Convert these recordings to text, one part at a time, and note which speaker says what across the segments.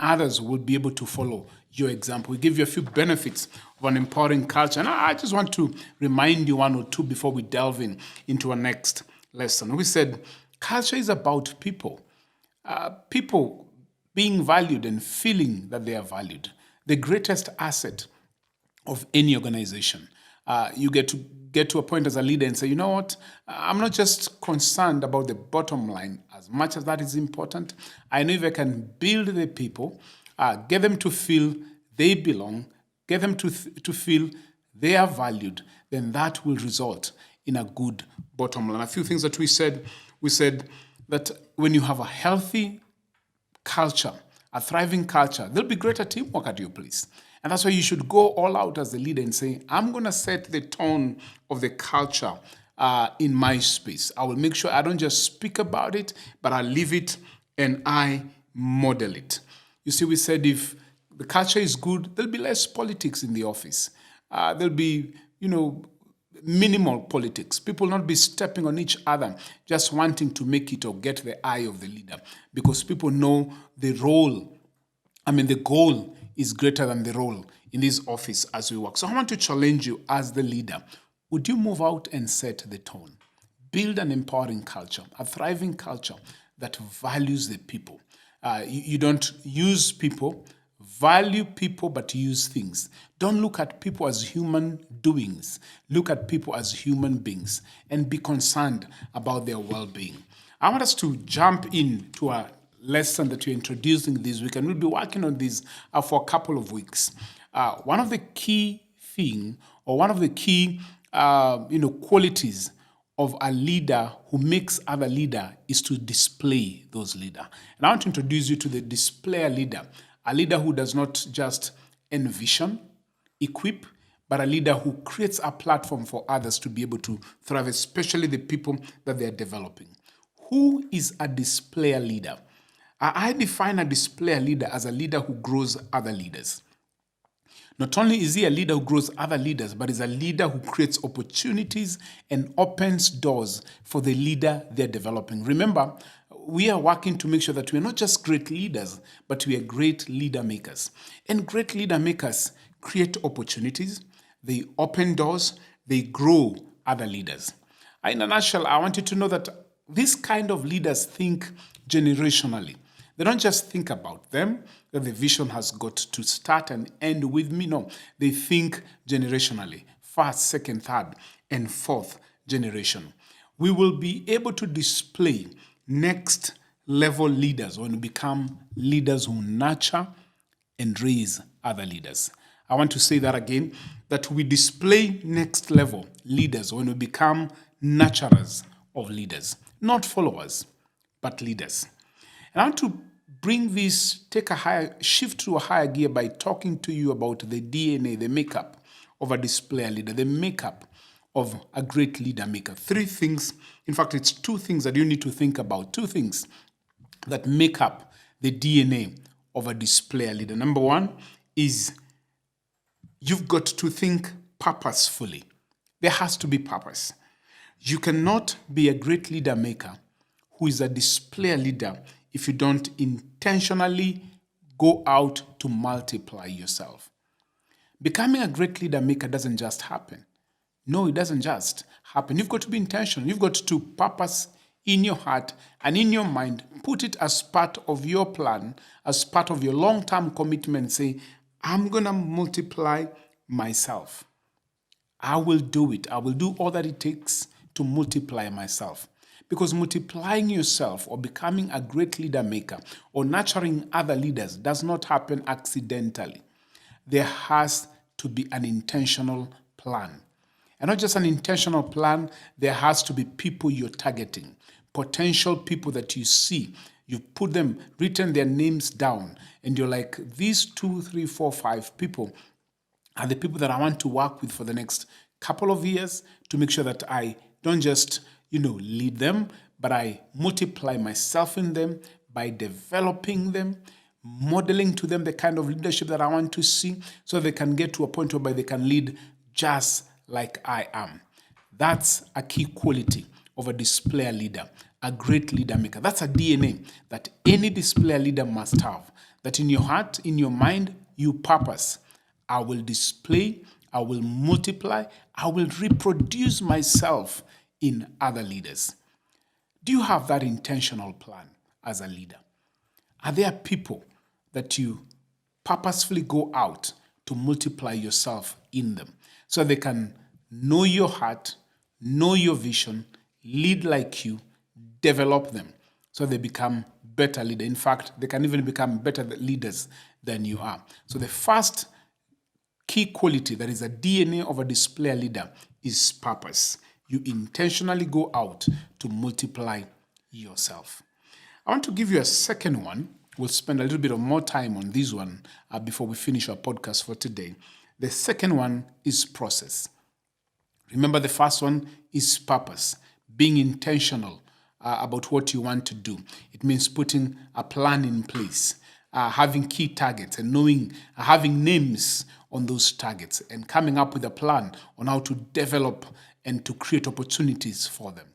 Speaker 1: others will be able to follow your example. We give you a few benefits of an empowering culture. And I just want to remind you one or two before we delve into our next lesson. We said culture is about people. People being valued and feeling that they are valued. The greatest asset of any organization. You get to a point as a leader and say, you know what, I'm not just concerned about the bottom line as much as that is important. I know if I can build the people, get them to feel they belong, get them to feel they are valued, then that will result in a good bottom line. A few things that we said that when you have a healthy culture, a thriving culture, there'll be greater teamwork at your place. And that's why you should go all out as the leader and say, I'm going to set the tone of the culture in my space. I will make sure I don't just speak about it, but I live it and I model it. You see, we said if the culture is good, there'll be less politics in the office. There'll be, minimal politics. People will not be stepping on each other, just wanting to make it or get the eye of the leader, because people know the role. The goal is greater than the role in this office as we work. So I want to challenge you as the leader. Would you move out and set the tone? Build an empowering culture, a thriving culture that values the people. You don't use people, value people, but use things. Don't look at people as human doings. Look at people as human beings and be concerned about their well-being. I want us to jump into a lesson that we're introducing this week, and we'll be working on this for a couple of weeks. One of the key qualities of a leader who makes other leader is to display those leader. And I want to introduce you to the displayer leader, a leader who does not just envision, equip, but a leader who creates a platform for others to be able to thrive, especially the people that they're developing. Who is a displayer leader? I define a displayer leader as a leader who grows other leaders. Not only is he a leader who grows other leaders, but is a leader who creates opportunities and opens doors for the leader they're developing. Remember, we are working to make sure that we're not just great leaders, but we are great leader makers. And great leader makers create opportunities, they open doors, they grow other leaders. In a nutshell, I want you to know that these kind of leaders think generationally. They don't just think about them, that the vision has got to start and end with me. No, they think generationally. First, second, third, and fourth generation. We will be able to display next level leaders when we become leaders who nurture and raise other leaders. I want to say that again, that we display next level leaders when we become nurturers of leaders, not followers, but leaders. And I want to bring this, shift to a higher gear by talking to you about the DNA, the makeup of a displayer leader, the makeup of a great leader maker. Three things, in fact, it's two things that you need to think about, two things that make up the DNA of a displayer leader. Number one is you've got to think purposefully. There has to be purpose. You cannot be a great leader maker who is a displayer leader if you don't intentionally go out to multiply yourself. Becoming a great leader maker doesn't just happen. No, it doesn't just happen. You've got to be intentional. You've got to purpose in your heart and in your mind, put it as part of your plan, as part of your long-term commitment. Say, I'm going to multiply myself. I will do it. I will do all that it takes to multiply myself. Because multiplying yourself or becoming a great leader maker or nurturing other leaders does not happen accidentally. There has to be an intentional plan. And not just an intentional plan, there has to be people you're targeting, potential people that you see. You've put them, written their names down, and you're like, these 2, 3, 4, 5 people are the people that I want to work with for the next couple of years to make sure that I don't just lead them, but I multiply myself in them by developing them, modeling to them the kind of leadership that I want to see so they can get to a point whereby they can lead just like I am. That's a key quality of a displayer leader, a great leader maker. That's a DNA that any displayer leader must have. That in your heart, in your mind, you purpose, I will display, I will multiply, I will reproduce myself in other leaders. Do you have that intentional plan as a leader? Are there people that you purposefully go out to multiply yourself in them so they can know your heart, know your vision, lead like you, develop them so they become better leaders? In fact, they can even become better leaders than you are. So the first key quality that is a DNA of a display leader is purpose. You intentionally go out to multiply yourself. I want to give you a second one. We'll spend a little bit of more time on this one before we finish our podcast for today. The second one is process. Remember, the first one is purpose, being intentional about what you want to do. It means putting a plan in place, having key targets and knowing, having names on those targets and coming up with a plan on how to develop and to create opportunities for them.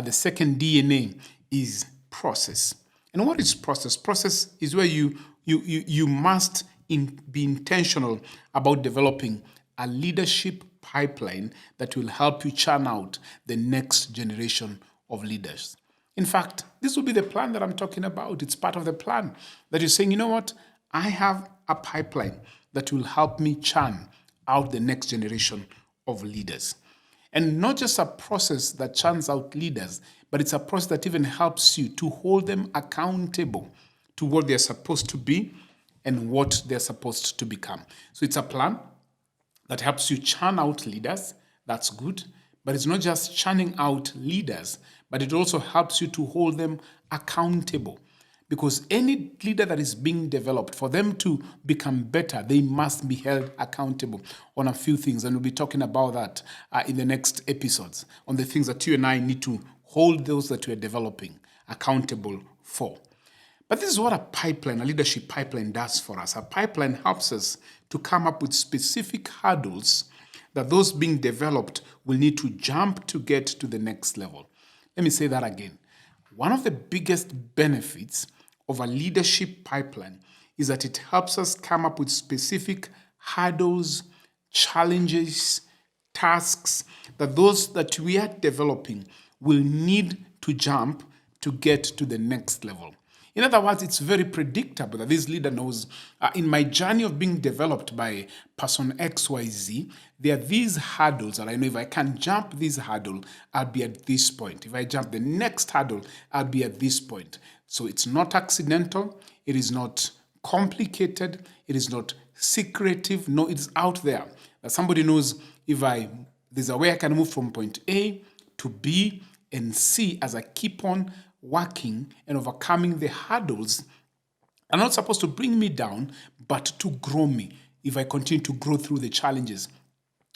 Speaker 1: The second DNA is process. And what is process? Process is where you must be intentional about developing a leadership pipeline that will help you churn out the next generation of leaders. In fact, this will be the plan that I'm talking about. It's part of the plan that you're saying, you know what? I have a pipeline that will help me churn out the next generation of leaders. And not just a process that churns out leaders, but it's a process that even helps you to hold them accountable to what they're supposed to be and what they're supposed to become. So it's a plan that helps you churn out leaders. That's good. But it's not just churning out leaders, but it also helps you to hold them accountable. Because any leader that is being developed, for them to become better, they must be held accountable on a few things. And we'll be talking about that in the next episodes, on the things that you and I need to hold those that we're developing accountable for. But this is what a pipeline, a leadership pipeline, does for us. A pipeline helps us to come up with specific hurdles that those being developed will need to jump to get to the next level. Let me say that again. One of the biggest benefits of a leadership pipeline is that it helps us come up with specific hurdles, challenges, tasks that those that we are developing will need to jump to get to the next level. In other words, it's very predictable that this leader knows, in my journey of being developed by person XYZ, there are these hurdles that I know if I can jump this hurdle, I'll be at this point. If I jump the next hurdle, I'll be at this point. So it's not accidental. It is not complicated. It is not secretive. No, it's out there. That somebody knows there's a way I can move from point A to B and C as I keep on working and overcoming the hurdles are not supposed to bring me down, but to grow me if I continue to grow through the challenges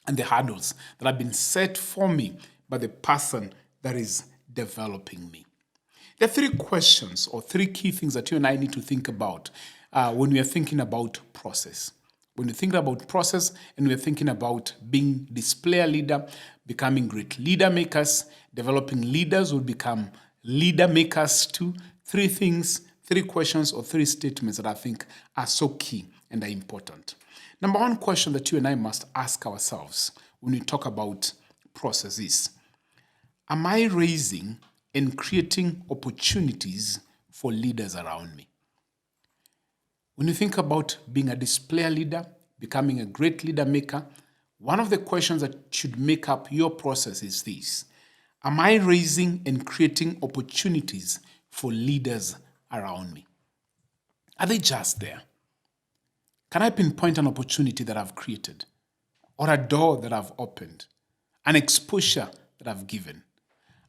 Speaker 1: and the hurdles that have been set for me by the person that is developing me. There are three questions or three key things that you and I need to think about when we are thinking about process. When we think about process and we're thinking about being display leader, becoming great leader makers, developing leaders who will become leader makers too. Three things, three questions or three statements that I think are so key and are important. Number one question that you and I must ask ourselves when we talk about process is, am I raising and creating opportunities for leaders around me? When you think about being a display leader, becoming a great leader maker, one of the questions that should make up your process is this. Am I raising and creating opportunities for leaders around me? Are they just there? Can I pinpoint an opportunity that I've created? Or a door that I've opened? An exposure that I've given?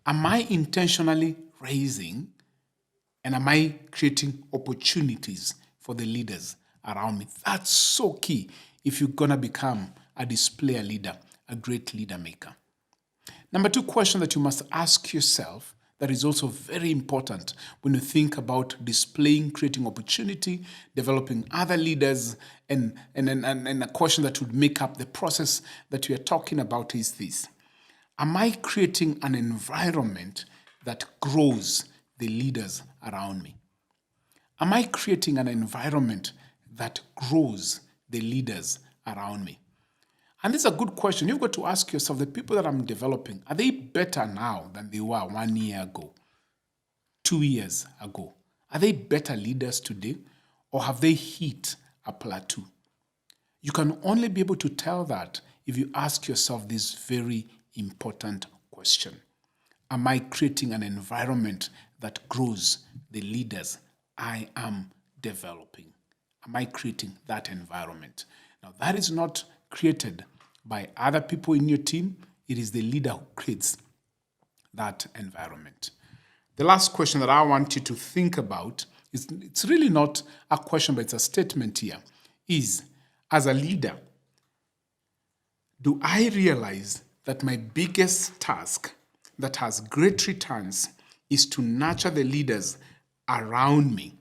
Speaker 1: Am I intentionally raising and am I creating opportunities for the leaders around me? That's so key if you're going to become a display leader, a great leader maker. Number two question that you must ask yourself that is also very important when you think about displaying, creating opportunity, developing other leaders, and a question that would make up the process that we are talking about is this. Am I creating an environment that grows the leaders around me? Am I creating an environment that grows the leaders around me? And this is a good question. You've got to ask yourself, the people that I'm developing, are they better now than they were 1 year ago, 2 years ago? Are they better leaders today, or have they hit a plateau? You can only be able to tell that if you ask yourself this very important question. Am I creating an environment that grows the leaders I am developing? Am I creating that environment? Now, that is not created by other people in your team. It is the leader who creates that environment. The last question that I want you to think about is, it's really not a question, but it's a statement here, is, as a leader, do I realize that my biggest task that has great returns is to nurture the leaders around me,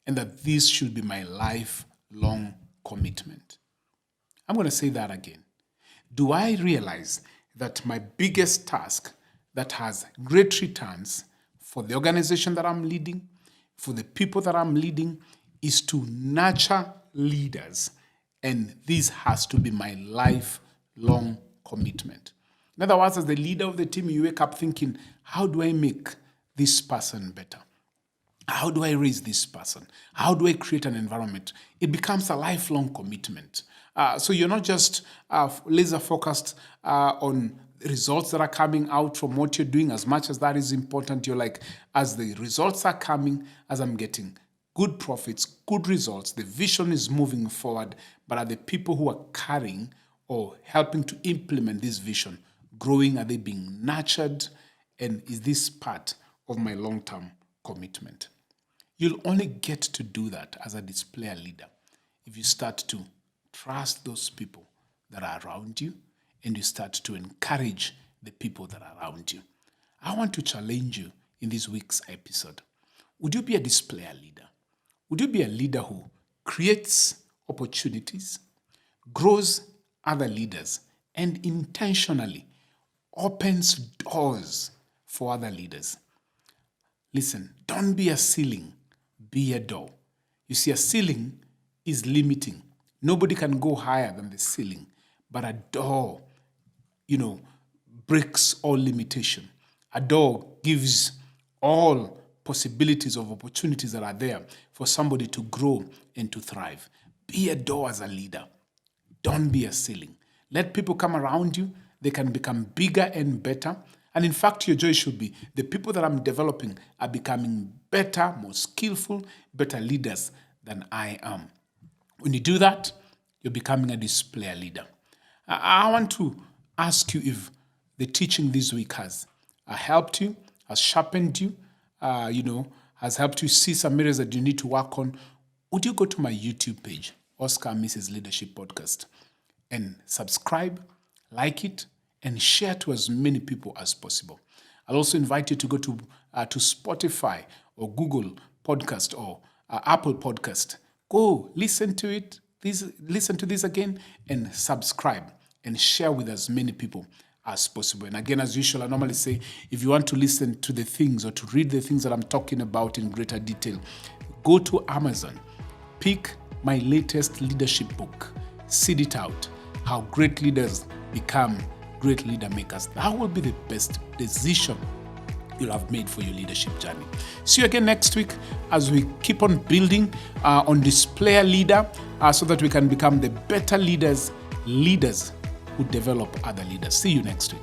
Speaker 1: and that this should be my lifelong commitment? I'm going to say that again. Do I realize that my biggest task that has great returns for the organization that I'm leading, for the people that I'm leading, is to nurture leaders, and this has to be my lifelong commitment? In other words, as the leader of the team, you wake up thinking, how do I make this person better? How do I raise this person? How do I create an environment? It becomes a lifelong commitment. So you're not just laser focused on results that are coming out from what you're doing. As much as that is important, you're like, as the results are coming, as I'm getting good profits, good results, the vision is moving forward, but are the people who are carrying or helping to implement this vision growing? Are they being nurtured? And is this part of my long-term commitment? You'll only get to do that as a displayer leader if you start to trust those people that are around you, and you start to encourage the people that are around you. I want to challenge you in this week's episode. Would you be a displayer leader? Would you be a leader who creates opportunities, grows other leaders, and intentionally opens doors for other leaders? Listen, don't be a ceiling, be a door. You see, a ceiling is limiting. Nobody can go higher than the ceiling, but a door, breaks all limitation. A door gives all possibilities of opportunities that are there for somebody to grow and to thrive. Be a door as a leader. Don't be a ceiling. Let people come around you. They can become bigger and better. And in fact, your joy should be the people that I'm developing are becoming better, more skillful, better leaders than I am. When you do that, you're becoming a displayer leader. I want to ask you if the teaching this week has helped you, has sharpened you, has helped you see some areas that you need to work on. Would you go to my YouTube page, Oscar Amisi's Leadership Podcast, and subscribe, like it, and share to as many people as possible? I'll also invite you to go to Spotify or Google Podcast or Apple Podcast. Go listen to it. Listen to this again and subscribe and share with as many people as possible. And again, as usual, I normally say, if you want to listen to the things or to read the things that I'm talking about in greater detail, go to Amazon, pick my latest leadership book, Seed It Out, How Great Leaders Become Great Leader Makers. That will be the best decision you'll have made for your leadership journey. See you again next week as we keep on building on displayer leader so that we can become the better leaders who develop other leaders. See you next week.